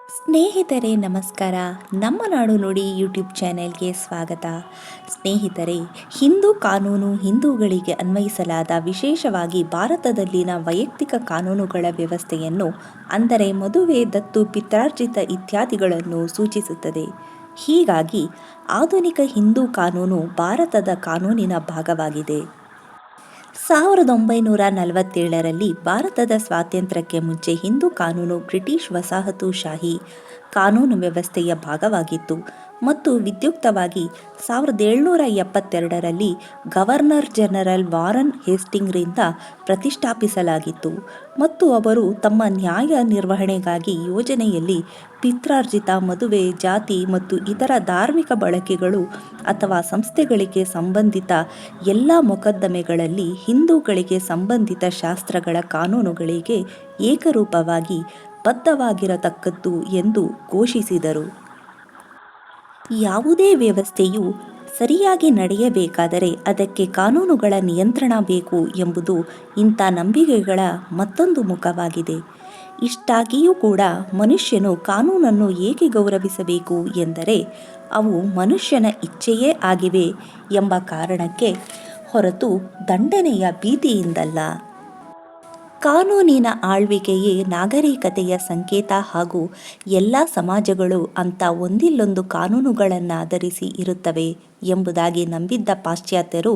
ಸ್ನೇಹಿತರೆ ನಮಸ್ಕಾರ. ನಮ್ಮ ನಾಡು ನುಡಿ ಯೂಟ್ಯೂಬ್ ಚಾನೆಲ್ಗೆ ಸ್ವಾಗತ. ಸ್ನೇಹಿತರೆ, ಹಿಂದೂ ಕಾನೂನು ಹಿಂದೂಗಳಿಗೆ ಅನ್ವಯಿಸಲಾದ ವಿಶೇಷವಾಗಿ ಭಾರತದಲ್ಲಿನ ವೈಯಕ್ತಿಕ ಕಾನೂನುಗಳ ವ್ಯವಸ್ಥೆಯನ್ನು, ಅಂದರೆ ಮದುವೆ, ದತ್ತು, ಪಿತ್ರಾರ್ಜಿತ ಇತ್ಯಾದಿಗಳನ್ನು ಸೂಚಿಸುತ್ತದೆ. ಹೀಗಾಗಿ ಆಧುನಿಕ ಹಿಂದೂ ಕಾನೂನು ಭಾರತದ ಕಾನೂನಿನ ಭಾಗವಾಗಿದೆ. 1947ರಲ್ಲಿ ಭಾರತದ ಸ್ವಾತಂತ್ರ್ಯಕ್ಕೆ ಮುಂಚೆ ಹಿಂದೂ ಕಾನೂನು ಬ್ರಿಟಿಷ್ ವಸಾಹತುಶಾಹಿ ಕಾನೂನು ವ್ಯವಸ್ಥೆಯ ಭಾಗವಾಗಿತ್ತು ಮತ್ತು ವಿಧ್ಯುಕ್ತವಾಗಿ 1772ರಲ್ಲಿ ಗವರ್ನರ್ ಜನರಲ್ ವಾರನ್ ಹೇಸ್ಟಿಂಗ್ರಿಂದ ಪ್ರತಿಷ್ಠಾಪಿಸಲಾಗಿತ್ತು ಮತ್ತು ಅವರು ತಮ್ಮ ನ್ಯಾಯ ನಿರ್ವಹಣೆಗಾಗಿ ಯೋಜನೆಯಲ್ಲಿ ಪಿತ್ರಾರ್ಜಿತ ಮದುವೆ, ಜಾತಿ ಮತ್ತು ಇತರ ಧಾರ್ಮಿಕ ಬಳಕೆಗಳು ಅಥವಾ ಸಂಸ್ಥೆಗಳಿಗೆ ಸಂಬಂಧಿತ ಎಲ್ಲ ಮೊಕದ್ದಮೆಗಳಲ್ಲಿ ಹಿಂದೂಗಳಿಗೆ ಸಂಬಂಧಿತ ಶಾಸ್ತ್ರಗಳ ಕಾನೂನುಗಳಿಗೆ ಏಕರೂಪವಾಗಿ ಬದ್ಧವಾಗಿರತಕ್ಕದ್ದು ಎಂದು ಘೋಷಿಸಿದರು. ಯಾವುದೇ ವ್ಯವಸ್ಥೆಯು ಸರಿಯಾಗಿ ನಡೆಯಬೇಕಾದರೆ ಅದಕ್ಕೆ ಕಾನೂನುಗಳ ನಿಯಂತ್ರಣ ಬೇಕು ಎಂಬುದು ಇಂಥ ನಂಬಿಕೆಗಳ ಮತ್ತೊಂದು ಮುಖವಾಗಿದೆ. ಇಷ್ಟಾಗಿಯೂ ಕೂಡ ಮನುಷ್ಯನು ಕಾನೂನನ್ನು ಏಕೆ ಗೌರವಿಸಬೇಕು ಎಂದರೆ ಅವು ಮನುಷ್ಯನ ಇಚ್ಛೆಯೇ ಆಗಿವೆ ಎಂಬ ಕಾರಣಕ್ಕೆ ಹೊರತು ದಂಡನೆಯ ಭೀತಿಯಿಂದಲ್ಲ. ಕಾನೂನಿನ ಆಳ್ವಿಕೆಯೇ ನಾಗರಿಕತೆಯ ಸಂಕೇತ ಹಾಗೂ ಎಲ್ಲ ಸಮಾಜಗಳು ಅಂಥ ಒಂದಿಲ್ಲೊಂದು ಕಾನೂನುಗಳನ್ನಾಧರಿಸಿ ಇರುತ್ತವೆ ಎಂಬುದಾಗಿ ನಂಬಿದ್ದ ಪಾಶ್ಚಾತ್ಯರು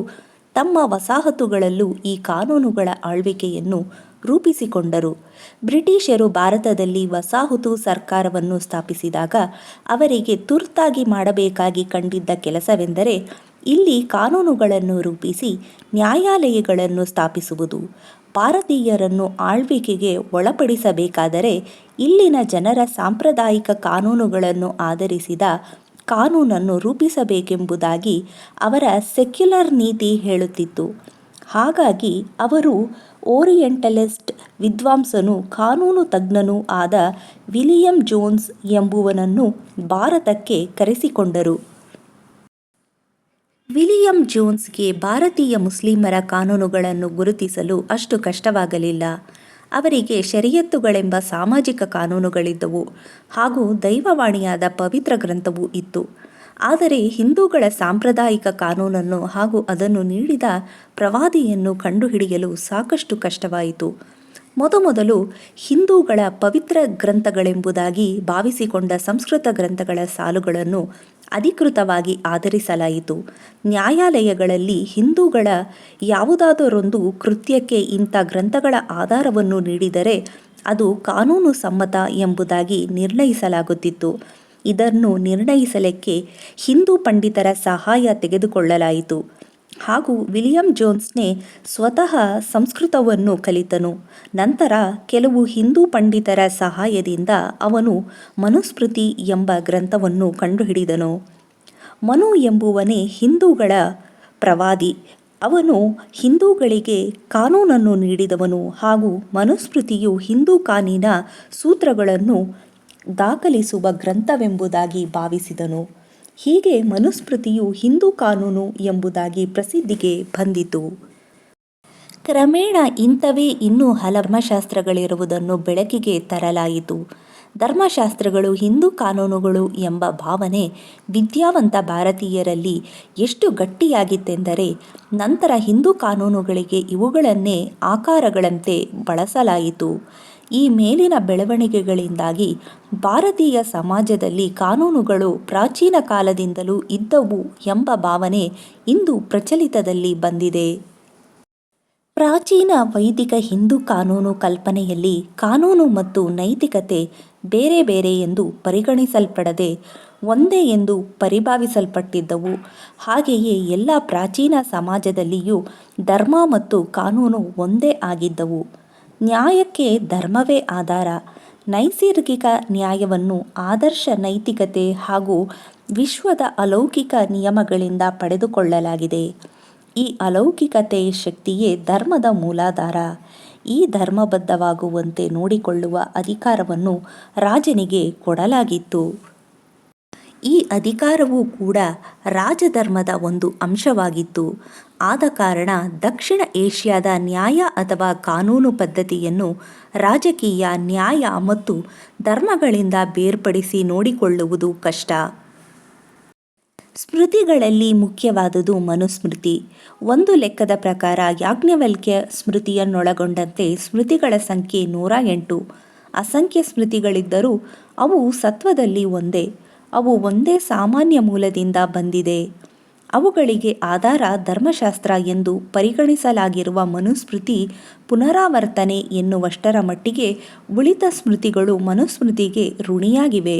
ತಮ್ಮ ವಸಾಹತುಗಳಲ್ಲೂ ಈ ಕಾನೂನುಗಳ ಆಳ್ವಿಕೆಯನ್ನು ರೂಪಿಸಿಕೊಂಡರು. ಬ್ರಿಟಿಷರು ಭಾರತದಲ್ಲಿ ವಸಾಹತು ಸರ್ಕಾರವನ್ನು ಸ್ಥಾಪಿಸಿದಾಗ ಅವರಿಗೆ ತುರ್ತಾಗಿ ಮಾಡಬೇಕಾಗಿ ಕಂಡಿದ್ದ ಕೆಲಸವೆಂದರೆ ಇಲ್ಲಿ ಕಾನೂನುಗಳನ್ನು ರೂಪಿಸಿ ನ್ಯಾಯಾಲಯಗಳನ್ನು ಸ್ಥಾಪಿಸುವುದು. ಭಾರತೀಯರನ್ನು ಆಳ್ವಿಕೆಗೆ ಒಳಪಡಿಸಬೇಕಾದರೆ ಇಲ್ಲಿನ ಜನರ ಸಾಂಪ್ರದಾಯಿಕ ಕಾನೂನುಗಳನ್ನು ಆಧರಿಸಿದ ಕಾನೂನನ್ನು ರೂಪಿಸಬೇಕೆಂಬುದಾಗಿ ಅವರ ಸೆಕ್ಯುಲರ್ ನೀತಿ ಹೇಳುತ್ತಿತ್ತು. ಹಾಗಾಗಿ ಅವರು ಓರಿಯೆಂಟಲಿಸ್ಟ್ ವಿದ್ವಾಂಸನೂ ಕಾನೂನು ತಜ್ಞನೂ ಆದ ವಿಲಿಯಂ ಜೋನ್ಸ್ ಎಂಬುವನನ್ನು ಭಾರತಕ್ಕೆ ಕರೆಸಿಕೊಂಡರು. ವಿಲಿಯಂ ಜೋನ್ಸ್ಗೆ ಭಾರತೀಯ ಮುಸ್ಲಿಮರ ಕಾನೂನುಗಳನ್ನು ಗುರುತಿಸಲು ಅಷ್ಟು ಕಷ್ಟವಾಗಲಿಲ್ಲ. ಅವರಿಗೆ ಶರಿಯತ್ತುಗಳೆಂಬ ಸಾಮಾಜಿಕ ಕಾನೂನುಗಳಿದ್ದವು ಹಾಗೂ ದೈವವಾಣಿಯಾದ ಪವಿತ್ರ ಗ್ರಂಥವೂ ಇತ್ತು. ಆದರೆ ಹಿಂದೂಗಳ ಸಾಂಪ್ರದಾಯಿಕ ಕಾನೂನನ್ನು ಹಾಗೂ ಅದನ್ನು ನೀಡಿದ ಪ್ರವಾದಿಯನ್ನು ಕಂಡುಹಿಡಿಯಲು ಸಾಕಷ್ಟು ಕಷ್ಟವಾಯಿತು. ಮೊದಮೊದಲು ಹಿಂದೂಗಳ ಪವಿತ್ರ ಗ್ರಂಥಗಳೆಂಬುದಾಗಿ ಭಾವಿಸಿಕೊಂಡ ಸಂಸ್ಕೃತ ಗ್ರಂಥಗಳ ಸಾಲುಗಳನ್ನು ಅಧಿಕೃತವಾಗಿ ಆಧರಿಸಲಾಯಿತು. ನ್ಯಾಯಾಲಯಗಳಲ್ಲಿ ಹಿಂದೂಗಳ ಯಾವುದಾದರೊಂದು ಕೃತ್ಯಕ್ಕೆ ಇಂಥ ಗ್ರಂಥಗಳ ಆಧಾರವನ್ನು ನೀಡಿದರೆ ಅದು ಕಾನೂನು ಸಮ್ಮತ ಎಂಬುದಾಗಿ ನಿರ್ಣಯಿಸಲಾಗುತ್ತಿತ್ತು. ಇದನ್ನು ನಿರ್ಣಯಿಸಲಿಕ್ಕೆ ಹಿಂದೂ ಪಂಡಿತರ ಸಹಾಯ ತೆಗೆದುಕೊಳ್ಳಲಾಯಿತು ಹಾಗೂ ವಿಲಿಯಂ ಜೋನ್ಸ್ನೇ ಸ್ವತಃ ಸಂಸ್ಕೃತವನ್ನು ಕಲಿತನು. ನಂತರ ಕೆಲವು ಹಿಂದೂ ಪಂಡಿತರ ಸಹಾಯದಿಂದ ಅವನು ಮನುಸ್ಮೃತಿ ಎಂಬ ಗ್ರಂಥವನ್ನು ಕಂಡುಹಿಡಿದನು. ಮನು ಎಂಬುವನೇ ಹಿಂದೂಗಳ ಪ್ರವಾದಿ. ಅವನು ಹಿಂದೂಗಳಿಗೆ ಕಾನೂನನ್ನು ನೀಡಿದವನು ಹಾಗೂ ಮನುಸ್ಮೃತಿಯು ಹಿಂದೂ ಕಾನೂನಿನ ಸೂತ್ರಗಳನ್ನು ದಾಖಲಿಸುವ ಗ್ರಂಥವೆಂಬುದಾಗಿ ಭಾವಿಸಿದನು. ಹೀಗೆ ಮನುಸ್ಮೃತಿಯು ಹಿಂದೂ ಕಾನೂನು ಎಂಬುದಾಗಿ ಪ್ರಸಿದ್ಧಿಗೆ ಬಂದಿತು. ಕ್ರಮೇಣ ಇಂಥವೇ ಇನ್ನೂ ಹಲವು ಧರ್ಮಶಾಸ್ತ್ರಗಳಿರುವುದನ್ನು ಬೆಳಕಿಗೆ ತರಲಾಯಿತು. ಧರ್ಮಶಾಸ್ತ್ರಗಳು ಹಿಂದೂ ಕಾನೂನುಗಳು ಎಂಬ ಭಾವನೆ ವಿದ್ಯಾವಂತ ಭಾರತೀಯರಲ್ಲಿ ಎಷ್ಟು ಗಟ್ಟಿಯಾಗಿತ್ತೆಂದರೆ ನಂತರ ಹಿಂದೂ ಕಾನೂನುಗಳಿಗೆ ಇವುಗಳನ್ನೇ ಆಕಾರಗಳಂತೆ ಬಳಸಲಾಯಿತು. ಈ ಮೇಲಿನ ಬೆಳವಣಿಗೆಗಳಿಂದಾಗಿ ಭಾರತೀಯ ಸಮಾಜದಲ್ಲಿ ಕಾನೂನುಗಳು ಪ್ರಾಚೀನ ಕಾಲದಿಂದಲೂ ಇದ್ದವು ಎಂಬ ಭಾವನೆ ಇಂದು ಪ್ರಚಲಿತದಲ್ಲಿ ಬಂದಿದೆ. ಪ್ರಾಚೀನ ವೈದಿಕ ಹಿಂದೂ ಕಾನೂನು ಕಲ್ಪನೆಯಲ್ಲಿ ಕಾನೂನು ಮತ್ತು ನೈತಿಕತೆ ಬೇರೆ ಬೇರೆ ಎಂದು ಪರಿಗಣಿಸಲ್ಪಡದೆ ಒಂದೇ ಎಂದು ಪರಿಭಾವಿಸಲ್ಪಟ್ಟಿದ್ದವು. ಹಾಗೆಯೇ ಎಲ್ಲ ಪ್ರಾಚೀನ ಸಮಾಜದಲ್ಲಿಯೂ ಧರ್ಮ ಮತ್ತು ಕಾನೂನು ಒಂದೇ ಆಗಿದ್ದವು. ನ್ಯಾಯಕ್ಕೆ ಧರ್ಮವೇ ಆಧಾರ. ನೈಸರ್ಗಿಕ ನ್ಯಾಯವನ್ನು ಆದರ್ಶ ನೈತಿಕತೆ ಹಾಗೂ ವಿಶ್ವದ ಅಲೌಕಿಕ ನಿಯಮಗಳಿಂದ ಪಡೆದುಕೊಳ್ಳಲಾಗಿದೆ. ಈ ಅಲೌಕಿಕತೆಯ ಶಕ್ತಿಯೇ ಧರ್ಮದ ಮೂಲಾಧಾರ. ಈ ಧರ್ಮಬದ್ಧವಾಗುವಂತೆ ನೋಡಿಕೊಳ್ಳುವ ಅಧಿಕಾರವನ್ನು ರಾಜನಿಗೆ ಕೊಡಲಾಗಿತ್ತು. ಈ ಅಧಿಕಾರವೂ ಕೂಡ ರಾಜಧರ್ಮದ ಒಂದು ಅಂಶವಾಗಿತ್ತು. ಆದ ಕಾರಣ ದಕ್ಷಿಣ ಏಷ್ಯಾದ ನ್ಯಾಯ ಅಥವಾ ಕಾನೂನು ಪದ್ಧತಿಯನ್ನು ರಾಜಕೀಯ, ನ್ಯಾಯ ಮತ್ತು ಧರ್ಮಗಳಿಂದ ಬೇರ್ಪಡಿಸಿ ನೋಡಿಕೊಳ್ಳುವುದು ಕಷ್ಟ. ಸ್ಮೃತಿಗಳಲ್ಲಿ ಮುಖ್ಯವಾದುದು ಮನುಸ್ಮೃತಿ. ಒಂದು ಲೆಕ್ಕದ ಪ್ರಕಾರ ಯಾಜ್ಞವಲ್ಕ್ಯ ಸ್ಮೃತಿಯನ್ನೊಳಗೊಂಡಂತೆ ಸ್ಮೃತಿಗಳ ಸಂಖ್ಯೆ 108. ಅಸಂಖ್ಯ ಸ್ಮೃತಿಗಳಿದ್ದರೂ ಅವು ಸತ್ವದಲ್ಲಿ ಒಂದೇ. ಅವು ಒಂದೇ ಸಾಮಾನ್ಯ ಮೂಲದಿಂದ ಬಂದಿದೆ. ಅವುಗಳಿಗೆ ಆಧಾರ ಧರ್ಮಶಾಸ್ತ್ರ ಎಂದು ಪರಿಗಣಿಸಲಾಗಿರುವ ಮನುಸ್ಮೃತಿ ಪುನರಾವರ್ತನೆ ಎನ್ನುವಷ್ಟರ ಮಟ್ಟಿಗೆ ಉಳಿದ ಸ್ಮೃತಿಗಳು ಮನುಸ್ಮೃತಿಗೆ ಋಣಿಯಾಗಿವೆ.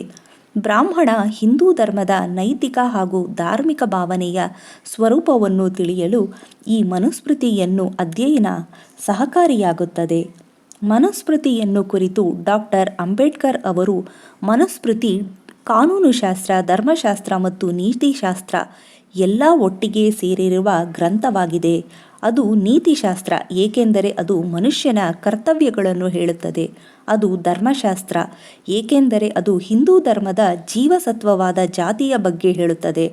ಬ್ರಾಹ್ಮಣ ಹಿಂದೂ ಧರ್ಮದ ನೈತಿಕ ಹಾಗೂ ಧಾರ್ಮಿಕ ಭಾವನೆಯ ಸ್ವರೂಪವನ್ನು ತಿಳಿಯಲು ಈ ಮನುಸ್ಮೃತಿಯನ್ನು ಅಧ್ಯಯನ ಸಹಕಾರಿಯಾಗುತ್ತದೆ. ಮನುಸ್ಮೃತಿಯನ್ನು ಕುರಿತು ಡಾಕ್ಟರ್ ಅಂಬೇಡ್ಕರ್ ಅವರು ಮನುಸ್ಮೃತಿ ಕಾನೂನುಶಾಸ್ತ್ರ, ಧರ್ಮಶಾಸ್ತ್ರ ಮತ್ತು ನೀತಿಶಾಸ್ತ್ರ ಎಲ್ಲ ಒಟ್ಟಿಗೆ ಸೇರಿರುವ ಗ್ರಂಥವಾಗಿದೆ. ಅದು ನೀತಿಶಾಸ್ತ್ರ ಏಕೆಂದರೆ ಅದು ಮನುಷ್ಯನ ಕರ್ತವ್ಯಗಳನ್ನು ಹೇಳುತ್ತದೆ. ಅದು ಧರ್ಮಶಾಸ್ತ್ರ ಏಕೆಂದರೆ ಅದು ಹಿಂದೂ ಧರ್ಮದ ಜೀವಸತ್ವವಾದ ಜಾತಿಯ ಬಗ್ಗೆ ಹೇಳುತ್ತದೆ.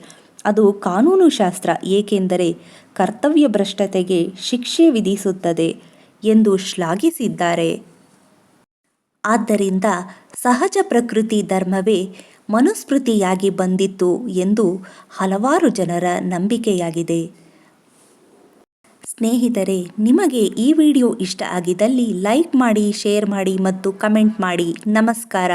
ಅದು ಕಾನೂನುಶಾಸ್ತ್ರ ಏಕೆಂದರೆ ಕರ್ತವ್ಯ ಭ್ರಷ್ಟತೆಗೆ ಶಿಕ್ಷೆ ವಿಧಿಸುತ್ತದೆ ಎಂದು ಶ್ಲಾಘಿಸಿದ್ದಾರೆ. ಆದ್ದರಿಂದ ಸಹಜ ಪ್ರಕೃತಿ ಧರ್ಮವೇ ಮನುಸ್ಮೃತಿಯಾಗಿ ಬಂದಿತು ಎಂದು ಹಲವಾರು ಜನರ ನಂಬಿಕೆಯಾಗಿದೆ. ಸ್ನೇಹಿತರೆ, ನಿಮಗೆ ಈ ವಿಡಿಯೋ ಇಷ್ಟ ಆಗಿದ್ದಲ್ಲಿ ಲೈಕ್ ಮಾಡಿ, ಶೇರ್ ಮಾಡಿ ಮತ್ತು ಕಮೆಂಟ್ ಮಾಡಿ. ನಮಸ್ಕಾರ.